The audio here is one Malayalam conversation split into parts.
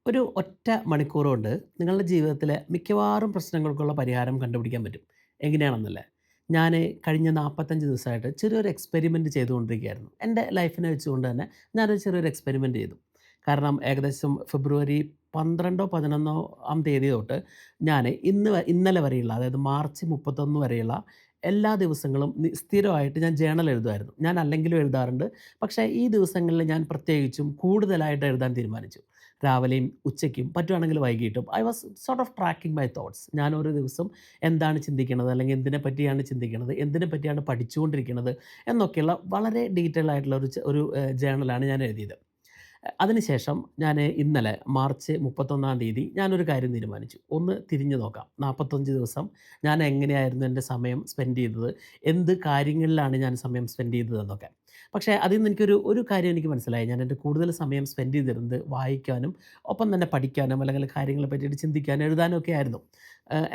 ഒരു ഒറ്റ മണിക്കൂർ കൊണ്ട് നിങ്ങളുടെ ജീവിതത്തിലെ മിക്കവാറും പ്രശ്നങ്ങൾക്കുള്ള പരിഹാരം കണ്ടുപിടിക്കാൻ പറ്റും. എങ്ങനെയാണെന്നല്ലേ? ഞാന് കഴിഞ്ഞ 45 ദിവസമായിട്ട് ചെറിയൊരു എക്സ്പെരിമെൻ്റ് ചെയ്തുകൊണ്ടിരിക്കുകയായിരുന്നു. എൻ്റെ ലൈഫിനെ വെച്ചുകൊണ്ട് തന്നെ ഞാനൊരു ചെറിയൊരു എക്സ്പെരിമെൻ്റ് ചെയ്തു. കാരണം ഏകദേശം ഫെബ്രുവരി 12 11 തീയതി തൊട്ട് ഞാന് ഇന്നലെ വരെയുള്ള അതായത് മാർച്ച് 31 വരെയുള്ള എല്ലാ ദിവസങ്ങളും സ്ഥിരമായിട്ട് ഞാൻ ജേർണൽ എഴുതുമായിരുന്നു. ഞാൻ അല്ലെങ്കിലും എഴുതാറുണ്ട്. പക്ഷേ ഈ ദിവസങ്ങളിൽ ഞാൻ പ്രത്യേകിച്ചും കൂടുതലായിട്ട് എഴുതാൻ തീരുമാനിച്ചു. രാവിലെയും ഉച്ചയ്ക്കും പറ്റുവാണെങ്കിൽ വൈകിട്ടും I was sort of tracking my thoughts. ഞാൻ ഓരോ ദിവസം എന്താണ് ചിന്തിക്കുന്നത്, അല്ലെങ്കിൽ എന്തിനെ പറ്റിയാണ് ചിന്തിക്കുന്നത്, എന്തിനെ പറ്റിയാണ് പഠിച്ചുകൊണ്ടിരിക്കുന്നത് എന്നൊക്കെയുള്ള വളരെ ഡീറ്റെയിൽ ആയിട്ടുള്ള ജേർണലാണ് ഞാൻ എഴുതിയത്. അതിനുശേഷം ഞാൻ ഇന്നലെ മാർച്ച് 31 തീയതി ഞാനൊരു കാര്യം തീരുമാനിച്ചു. ഒന്ന് തിരിഞ്ഞു നോക്കാം. 45 ദിവസം ഞാൻ എങ്ങനെയായിരുന്നു എൻ്റെ സമയം സ്പെൻഡ് ചെയ്തത്, എന്ത് കാര്യങ്ങളിലാണ് ഞാൻ സമയം സ്പെൻഡ് ചെയ്തതെന്നൊക്കെ. പക്ഷേ അതിൽ നിന്ന് ഒരു കാര്യം എനിക്ക് മനസ്സിലായി. ഞാൻ എൻ്റെ കൂടുതൽ സമയം സ്പെൻഡ് ചെയ്തിരുന്നത് വായിക്കാനും ഒപ്പം തന്നെ പഠിക്കാനും അല്ലെങ്കിൽ കാര്യങ്ങളെ പറ്റിയിട്ട് ചിന്തിക്കാനും എഴുതാനും ഒക്കെ ആയിരുന്നു.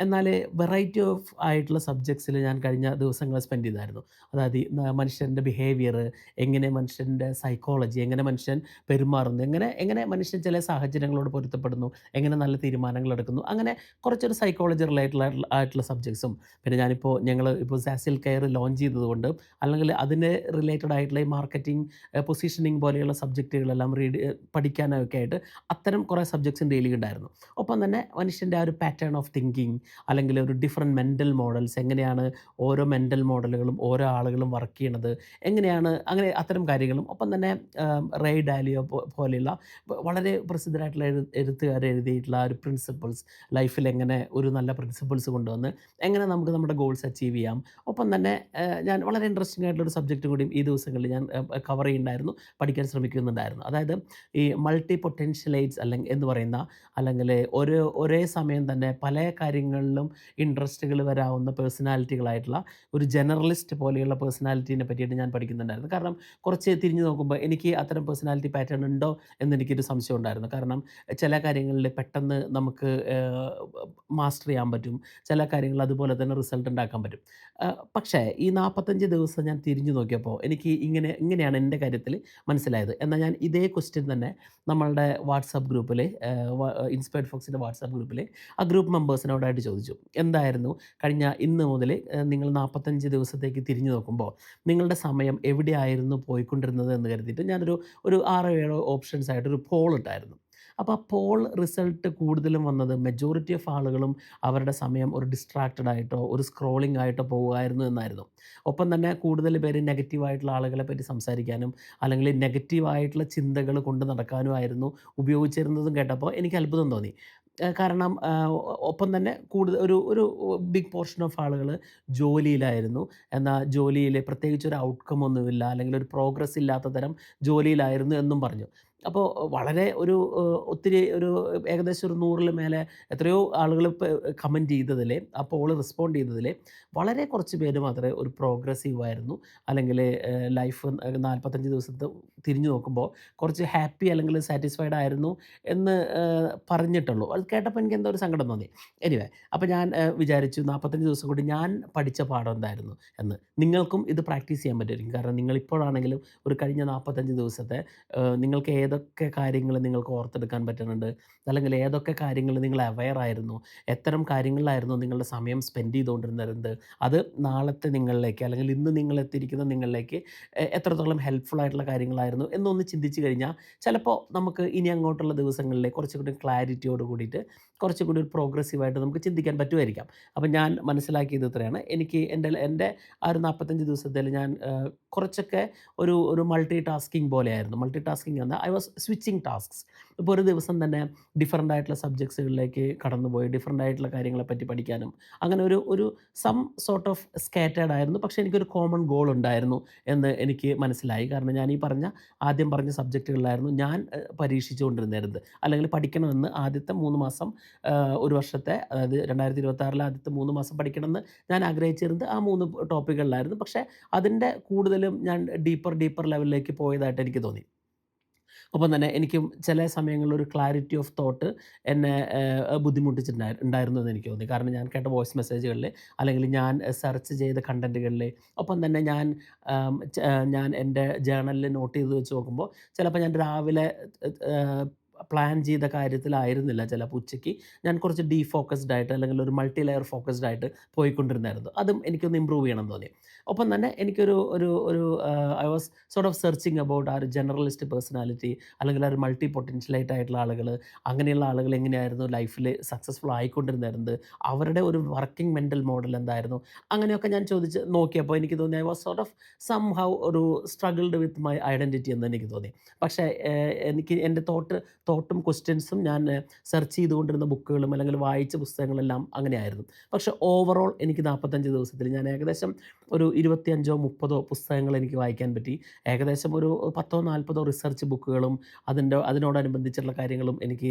എന്നാൽ വെറൈറ്റി ഓഫ് ആയിട്ടുള്ള സബ്ജക്ട്സിൽ ഞാൻ കഴിഞ്ഞ ദിവസങ്ങൾ സ്പെൻഡ് ചെയ്തായിരുന്നു. അതായത് ഈ മനുഷ്യൻ്റെ ബിഹേവിയർ, എങ്ങനെ മനുഷ്യൻ്റെ സൈക്കോളജി, എങ്ങനെ മനുഷ്യൻ പെരുമാറുന്നു, എങ്ങനെ എങ്ങനെ മനുഷ്യൻ ചില സാഹചര്യങ്ങളോട് പൊരുത്തപ്പെടുന്നു, എങ്ങനെ നല്ല തീരുമാനങ്ങൾ എടുക്കുന്നു, അങ്ങനെ കുറച്ചൊരു സൈക്കോളജി റിലേറ്റഡ് ആയിട്ടുള്ള സബ്ജക്ട്സും. പിന്നെ ഞങ്ങൾ ഇപ്പോൾ സാസിൽ കെയർ ലോഞ്ച് ചെയ്തതുകൊണ്ട് അല്ലെങ്കിൽ അതിന് റിലേറ്റഡ് ആയിട്ടുള്ള ഈ മാർക്കറ്റിംഗ്, പൊസിഷനിങ് പോലെയുള്ള സബ്ജക്റ്റുകളെല്ലാം പഠിക്കാനൊക്കെ ആയിട്ട് അത്തരം കുറേ സബ്ജക്ട്സും ഡെയിലി ഉണ്ടായിരുന്നു. ഒപ്പം തന്നെ മനുഷ്യൻ്റെ ആ ഒരു പാറ്റേൺ ഓഫ് തിങ്കിങ്, അല്ലെങ്കിൽ ഒരു ഡിഫറെൻറ്റ് മെൻ്റൽ മോഡൽസ്, എങ്ങനെയാണ് ഓരോ മെൻ്റൽ മോഡലുകളും ഓരോ ആളുകളും വർക്ക് ചെയ്യണത്, എങ്ങനെയാണ് അങ്ങനെ അത്തരം കാര്യങ്ങളും. ഒപ്പം തന്നെ റേ ഡാലിയോ പോലെയുള്ള വളരെ പ്രസിദ്ധരായിട്ടുള്ള എഴുത്തുകാർ എഴുതിയിട്ടുള്ള ആ ഒരു പ്രിൻസിപ്പിൾസ്, ലൈഫിൽ എങ്ങനെ ഒരു നല്ല പ്രിൻസിപ്പിൾസ് കൊണ്ടുവന്ന് എങ്ങനെ നമുക്ക് നമ്മുടെ ഗോൾസ് അച്ചീവ് ചെയ്യാം. ഒപ്പം തന്നെ ഞാൻ വളരെ ഇൻട്രസ്റ്റിംഗ് ആയിട്ടുള്ളൊരു സബ്ജക്റ്റ് കൂടിയും ഈ ദിവസങ്ങളിൽ ഞാൻ കവർ ചെയ്യുന്നുണ്ടായിരുന്നു, പഠിക്കാൻ ശ്രമിക്കുന്നുണ്ടായിരുന്നു. അതായത് ഈ മൾട്ടി പൊട്ടൻഷ്യലൈറ്റ്സ് എന്ന് പറയുന്ന, അല്ലെങ്കിൽ ഒരേ സമയം തന്നെ പല കാര്യങ്ങളിലും ഇൻട്രസ്റ്റുകൾ വരാവുന്ന പേഴ്സണാലിറ്റികളായിട്ടുള്ള ഒരു ജനറലിസ്റ്റ് പോലെയുള്ള പേഴ്സണാലിറ്റീനെ പറ്റിയിട്ട് ഞാൻ പഠിക്കുന്നുണ്ടായിരുന്നു. കാരണം കുറച്ച് തിരിഞ്ഞു നോക്കുമ്പോൾ എനിക്ക് അത്തരം പേഴ്സണാലിറ്റി പാറ്റേൺ ഉണ്ടോ എന്നെനിക്കൊരു സംശയം ഉണ്ടായിരുന്നു. കാരണം ചില കാര്യങ്ങളിൽ പെട്ടെന്ന് നമുക്ക് മാസ്റ്റർ ചെയ്യാൻ പറ്റും. ചില കാര്യങ്ങൾ അതുപോലെ തന്നെ റിസൾട്ട് ഉണ്ടാക്കാൻ പറ്റും. പക്ഷേ ഈ 45 ദിവസം ഞാൻ തിരിഞ്ഞു നോക്കിയപ്പോൾ എനിക്ക് ഇങ്ങനെയാണ് എൻ്റെ കാര്യത്തിൽ മനസ്സിലായത്. എന്നാൽ ഞാൻ ഇതേ ക്വസ്റ്റ്യൻ തന്നെ നമ്മളുടെ വാട്സാപ്പ് ഗ്രൂപ്പിൽ, ഇൻസ്പയർഡ് ഫോക്സിൻ്റെ വാട്സാപ്പ് ഗ്രൂപ്പിൽ ആ ഗ്രൂപ്പ് മെമ്പേഴ്സിനോടായിട്ട് ചോദിച്ചു. എന്തായിരുന്നു ഇന്ന് മുതൽ നിങ്ങൾ 45 ദിവസത്തേക്ക് തിരിഞ്ഞു നോക്കുമ്പോൾ നിങ്ങളുടെ സമയം എവിടെയായിരുന്നു പോയിക്കൊണ്ടിരുന്നത് എന്ന് കരുതിയിട്ട് ഒരു 6 7 ഓപ്ഷൻസ് ആയിട്ട് ഒരു പോൾ ഇട്ടായിരുന്നു. അപ്പോൾ ആ പോൾ റിസൾട്ട് കൂടുതലും വന്നത് മെജോറിറ്റി ഓഫ് ആളുകളും അവരുടെ സമയം ഒരു ഡിസ്ട്രാക്റ്റഡ് ആയിട്ടോ ഒരു സ്ക്രോളിംഗ് ആയിട്ടോ പോകുമായിരുന്നു എന്നായിരുന്നു. ഒപ്പം തന്നെ കൂടുതൽ പേര് നെഗറ്റീവായിട്ടുള്ള ആളുകളെ പറ്റി സംസാരിക്കാനും അല്ലെങ്കിൽ നെഗറ്റീവായിട്ടുള്ള ചിന്തകൾ കൊണ്ട് നടക്കാനുമായിരുന്നു ഉപയോഗിച്ചിരുന്നതും കേട്ടപ്പോൾ എനിക്ക് അത്ഭുതം തോന്നി. കാരണം ഒപ്പം തന്നെ ഒരു ബിഗ് പോർഷൻ ഓഫ് ആളുകൾ ജോലിയിലായിരുന്നു. എന്നാൽ ജോലിയിൽ പ്രത്യേകിച്ച് ഒരു ഔട്ട്കം ഒന്നുമില്ല, അല്ലെങ്കിൽ ഒരു പ്രോഗ്രസ് ഇല്ലാത്ത തരം ജോലിയിലായിരുന്നു എന്നും പറഞ്ഞു. അപ്പോൾ വളരെ ഒത്തിരി ഏകദേശം ഒരു 100ൽ മേലെ എത്രയോ ആളുകൾ കമൻറ്റ് ചെയ്തതിൽ, ആ പോൾ റെസ്പോണ്ട് ചെയ്തതിൽ വളരെ കുറച്ച് പേര് മാത്രമേ ഒരു പ്രോഗ്രസീവ് ആയിരുന്നു, അല്ലെങ്കിൽ ലൈഫ് 45 ദിവസത്തെ തിരിഞ്ഞു നോക്കുമ്പോൾ കുറച്ച് ഹാപ്പി അല്ലെങ്കിൽ സാറ്റിസ്ഫൈഡ് ആയിരുന്നു എന്ന് പറഞ്ഞിട്ടുള്ളൂ. അത് കേട്ടപ്പോൾ എനിക്ക് എന്തോ ഒരു സങ്കടം തോന്നി. എനിവേ, അപ്പോൾ ഞാൻ വിചാരിച്ചു 45 ദിവസം കൊണ്ട് ഞാൻ പഠിച്ച പാഠം എന്തായിരുന്നു എന്ന്. നിങ്ങൾക്കും ഇത് പ്രാക്ടീസ് ചെയ്യാൻ പറ്റുമായിരിക്കും. കാരണം നിങ്ങളിപ്പോഴാണെങ്കിലും ഒരു കഴിഞ്ഞ 45 ദിവസത്തെ നിങ്ങൾക്ക് ഏതൊക്കെ കാര്യങ്ങൾ നിങ്ങൾക്ക് ഓർത്തെടുക്കാൻ പറ്റുന്നുണ്ട്, അല്ലെങ്കിൽ ഏതൊക്കെ കാര്യങ്ങൾ നിങ്ങൾ അവെയർ ആയിരുന്നു, എത്തരം കാര്യങ്ങളിലായിരുന്നു നിങ്ങളുടെ സമയം സ്പെൻഡ് ചെയ്തുകൊണ്ടിരുന്നത്, അത് നാളത്തെ നിങ്ങളിലേക്ക് അല്ലെങ്കിൽ ഇന്ന് നിങ്ങൾ എത്തിയിരിക്കുന്ന നിങ്ങളിലേക്ക് എത്രത്തോളം ഹെൽപ്ഫുൾ ആയിട്ടുള്ള കാര്യങ്ങളായിരുന്നു എന്നൊന്ന് ചിന്തിച്ച് കഴിഞ്ഞാൽ ചിലപ്പോൾ നമുക്ക് ഇനി അങ്ങോട്ടുള്ള ദിവസങ്ങളിലെ കുറച്ചുകൂടി ക്ലാരിറ്റിയോട് കൂടിയിട്ട് കുറച്ചുകൂടി ഒരു പ്രോഗ്രസീവായിട്ട് നമുക്ക് ചിന്തിക്കാൻ പറ്റുമായിരിക്കാം. അപ്പം ഞാൻ മനസ്സിലാക്കിയത് ഇത്രയാണ്. എനിക്ക് എൻ്റെ ആ ഒരു 45 ദിവസത്തിൽ ഞാൻ കുറച്ചൊക്കെ ഒരു മൾട്ടി ടാസ്കിങ് പോലെയായിരുന്നു. മൾട്ടി ടാസ്കിങ് എന്നാൽ ഐ വാസ് സ്വിച്ചിങ് ടാസ്ക്സ്. ഇപ്പോൾ ഒരു ദിവസം തന്നെ ഡിഫറൻ്റ് ആയിട്ടുള്ള സബ്ജക്ട്സുകളിലേക്ക് കടന്നുപോയി ഡിഫറൻ്റ് ആയിട്ടുള്ള കാര്യങ്ങളെപ്പറ്റി പഠിക്കാനും അങ്ങനെ ഒരു സം സോർട്ട് ഓഫ് സ്കാറ്റേർഡ് ആയിരുന്നു. പക്ഷേ എനിക്കൊരു കോമൺ ഗോൾ ഉണ്ടായിരുന്നു എന്ന് എനിക്ക് മനസ്സിലായി. കാരണം ഞാൻ ആദ്യം പറഞ്ഞ സബ്ജക്റ്റുകളിലായിരുന്നു ഞാൻ പരീക്ഷിച്ചുകൊണ്ടിരുന്നത്, അല്ലെങ്കിൽ പഠിക്കണമെന്ന് ആദ്യത്തെ 3 മാസം, ഒരു വർഷത്തെ, അതായത് 2026 ആദ്യത്തെ 3 മാസം പഠിക്കണമെന്ന് ഞാൻ ആഗ്രഹിച്ചിരുന്നത് ആ 3 ടോപ്പിക്കുകളിലായിരുന്നു. പക്ഷേ അതിൻ്റെ കൂടുതലും ഞാൻ ഡീപ്പർ ലെവലിലേക്ക് പോയതായിട്ട് എനിക്ക് തോന്നി. ഒപ്പം തന്നെ എനിക്കും ചില സമയങ്ങളിൽ ഒരു ക്ലാരിറ്റി ഓഫ് തോട്ട് എന്നെ ഉണ്ടായിരുന്നു എന്ന് എനിക്ക് തോന്നി. കാരണം ഞാൻ കേട്ട വോയിസ് മെസ്സേജുകളിൽ, അല്ലെങ്കിൽ ഞാൻ സെർച്ച് ചെയ്ത കണ്ടൻറ്റുകളിൽ, ഒപ്പം തന്നെ ഞാൻ എൻ്റെ ജേർണലിൽ നോട്ട് ചെയ്ത് വെച്ച് നോക്കുമ്പോൾ ചിലപ്പോൾ ഞാൻ രാവിലെ പ്ലാൻ ചെയ്ത കാര്യത്തിലായിരുന്നില്ല ചിലപ്പോൾ ഉച്ചയ്ക്ക് ഞാൻ കുറച്ച് ഡീഫോക്കസ്ഡ് ആയിട്ട് അല്ലെങ്കിൽ ഒരു മൾട്ടി ലെയർ ഫോക്കസ്ഡ് ആയിട്ട് പോയിക്കൊണ്ടിരുന്നായിരുന്നു. അതും എനിക്കൊന്ന് ഇമ്പ്രൂവ് ചെയ്യണം തോന്നി. ഒപ്പം തന്നെ എനിക്കൊരു ഒരു ഒരു I was sort of searching about ആ ഒരു ജനറലിസ്റ്റ് പേഴ്സണാലിറ്റി അല്ലെങ്കിൽ ആ ഒരു മൾട്ടി പൊട്ടൻഷ്യലൈറ്റ് ആയിട്ടുള്ള ആളുകൾ, അങ്ങനെയുള്ള ആളുകൾ എങ്ങനെയായിരുന്നു ലൈഫിൽ സക്സസ്ഫുൾ ആയിക്കൊണ്ടിരുന്നത്, അവരുടെ ഒരു വർക്കിംഗ് മെൻ്റൽ മോഡൽ എന്തായിരുന്നു, അങ്ങനെയൊക്കെ ഞാൻ ചോദിച്ച് നോക്കിയപ്പോൾ എനിക്ക് തോന്നി I was sort of somehow ഒരു സ്ട്രഗിൾഡ് വിത്ത് മൈ ഐഡൻറ്റിറ്റി എന്ന് എനിക്ക് തോന്നി. പക്ഷേ എനിക്ക് എൻ്റെ തോട്ടും ക്വസ്റ്റ്യൻസും ഞാൻ സെർച്ച് ചെയ്തുകൊണ്ടിരുന്ന ബുക്കുകളും അല്ലെങ്കിൽ വായിച്ച പുസ്തകങ്ങളെല്ലാം അങ്ങനെയായിരുന്നു. പക്ഷേ ഓവറോൾ എനിക്ക് 45 ദിവസത്തിൽ ഞാൻ ഏകദേശം ഒരു 25ഓ 30ഓ പുസ്തകങ്ങൾ എനിക്ക് വായിക്കാൻ പറ്റി. ഏകദേശം ഒരു 10ഓ 40ഓ റിസർച്ച് ബുക്കുകളും അതിനോടനുബന്ധിച്ചുള്ള കാര്യങ്ങളും എനിക്ക്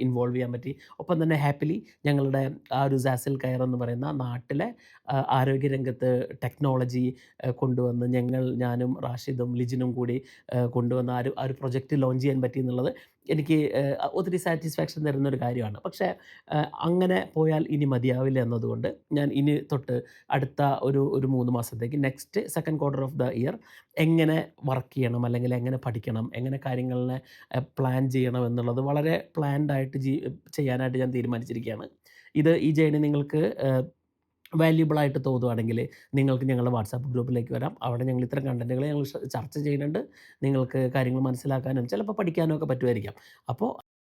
ഇൻവോൾവ് ചെയ്യാൻ പറ്റി. ഒപ്പം തന്നെ ഹാപ്പിലി ഞങ്ങളുടെ ആ ഒരു സാസിൽ കെയർ എന്ന് പറയുന്ന നാട്ടിലെ ആരോഗ്യരംഗത്ത് ടെക്നോളജി കൊണ്ടുവന്ന് ഞാനും റാഷിദും ലിജിനും കൂടി കൊണ്ടുവന്ന ആ ഒരു പ്രൊജക്റ്റ് ലോഞ്ച് ചെയ്യാൻ പറ്റി എന്നുള്ളത് എനിക്ക് ഒത്തിരി സാറ്റിസ്ഫാക്ഷൻ തരുന്നൊരു കാര്യമാണ്. പക്ഷേ അങ്ങനെ പോയാൽ ഇനി മതിയാവില്ല എന്നതുകൊണ്ട് ഞാൻ ഇനി തൊട്ട് അടുത്ത ഒരു 3 മാസത്തേക്ക് next second quarter of the year എങ്ങനെ വർക്ക് ചെയ്യണം, അല്ലെങ്കിൽ എങ്ങനെ പഠിക്കണം, എങ്ങനെ കാര്യങ്ങളിനെ പ്ലാൻ ചെയ്യണം എന്നുള്ളത് വളരെ പ്ലാൻഡ് ആയിട്ട് ചെയ്യാനായിട്ട് ഞാൻ തീരുമാനിച്ചിരിക്കുകയാണ്. ഈ ജേർണി നിങ്ങൾക്ക് വാല്യുബിൾ ആയിട്ട് തോന്നുവാണെങ്കിൽ നിങ്ങൾക്ക് ഞങ്ങളുടെ വാട്സാപ്പ് ഗ്രൂപ്പിലേക്ക് വരാം. അവിടെ ഞങ്ങൾ ഇത്തരം കണ്ടന്റുകൾ ഞങ്ങൾ ചർച്ച ചെയ്യുന്നുണ്ട്. നിങ്ങൾക്ക് കാര്യങ്ങൾ മനസ്സിലാക്കാനും ചിലപ്പോൾ പഠിക്കാനും ഒക്കെ പറ്റുമായിരിക്കാം. അപ്പോൾ